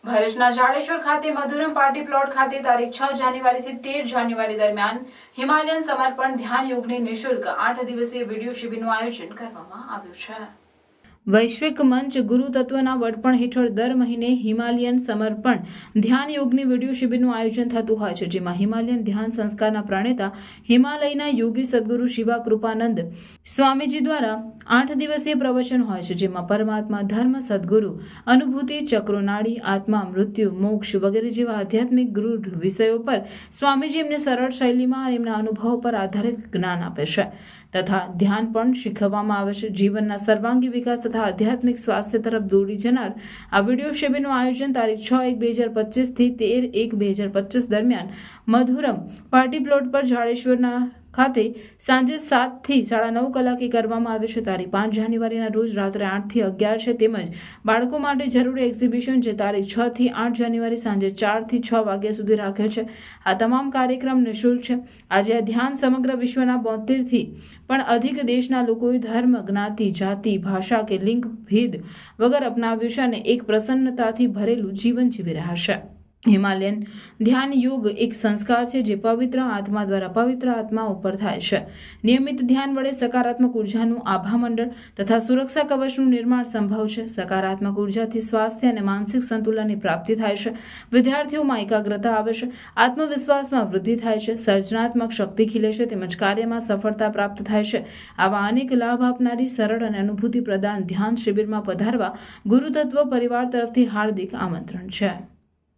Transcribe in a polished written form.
ભરૂચના જાડેશ્વર ખાતે Madhuram party plot ખાતે તારીખ 6 જાન્યુઆરીથી 13 જાન્યુઆરી દરમિયાન હિમાલયન સમર્પણ ધ્યાન યોગની નિઃશુલ્ક 8 દિવસીય વિડિયો શિબિરનું આયોજન કરવામાં આવ્યું છે। વૈશ્વિક મંચ ગુરુ તત્વના વડપણ હેઠળ દર મહિને હિમાલયન સમર્પણ ધ્યાન યોગની વિડિયો શિબિરનું આયોજન થતું હોય છે, જેમાં હિમાલયન ધ્યાન સંસ્કારના પ્રણેતા હિમાલયના યોગી સદગુરુ શિવા કૃપાનંદ સ્વામીજી દ્વારા 8 દિવસીય પ્રવચન હોય છે, જેમાં પરમાત્મા, ધર્મ, સદગુરુ, અનુભૂતિ, ચક્રોનાળી, આત્મા, મૃત્યુ, મોક્ષ વગેરે જેવા આધ્યાત્મિક ગૂઢ વિષયો પર સ્વામીજી એમને સરળ શૈલીમાં અને એમના અનુભવો પર આધારિત જ્ઞાન આપે છે તથા ધ્યાન પણ શીખવવામાં આવે છે। જીવનના સર્વાંગી વિકાસ તથા આધ્યાત્મિક સ્વાસ્થ્ય તરફ દોરી જનાર આ વિડિયો શિબિરનું આયોજન તારીખ 6/1/2025 થી 13/1/2025 દરમિયાન મધુરમ પાર્ટી પ્લોટ પર જાડેશ્વરના ખાતે સાંજે 7 થી 9:30 કલાકે કરવામાં આવે છે। તારીખ 5 જાન્યુઆરીના રોજ રાત્રે 8 થી 11 છે, તેમજ બાળકો માટે જરૂરી એક્ઝિબિશન જે તારીખ 6 થી 8 જાન્યુઆરી સાંજે 4 થી 6 વાગ્યા સુધી રાખેલ છે। આ તમામ કાર્યક્રમ નિઃશુલ્ક છે। આજે આ ધ્યાન સમગ્ર વિશ્વના 72 થી પણ અધિક દેશના લોકોએ ધર્મ, જ્ઞાતિ, જાતિ, ભાષા કે લિંગ ભેદ વગર અપનાવ્યું છે અને એક પ્રસન્નતાથી ભરેલું જીવન જીવી રહ્યા છે। હિમાલયન ધ્યાન યોગ એક સંસ્કાર છે જે પવિત્ર આત્મા દ્વારા પવિત્ર આત્મા ઉપર થાય છે। નિયમિત ધ્યાન વડે સકારાત્મક ઉર્જાનું આભામંડળ તથા સુરક્ષા કવચનું નિર્માણ સંભવ છે। સકારાત્મક ઉર્જાથી સ્વાસ્થ્ય અને માનસિક સંતુલનની પ્રાપ્તિ થાય છે। વિદ્યાર્થીઓમાં એકાગ્રતા આવે છે, આત્મવિશ્વાસમાં વૃદ્ધિ થાય છે, સર્જનાત્મક શક્તિ ખીલે છે તેમજ કાર્યમાં સફળતા પ્રાપ્ત થાય છે। આવા અનેક લાભ આપનારી સરળ અને અનુભૂતિ પ્રદાન ધ્યાન શિબિરમાં પધારવા ગુરુતત્વ પરિવાર તરફથી હાર્દિક આમંત્રણ છે।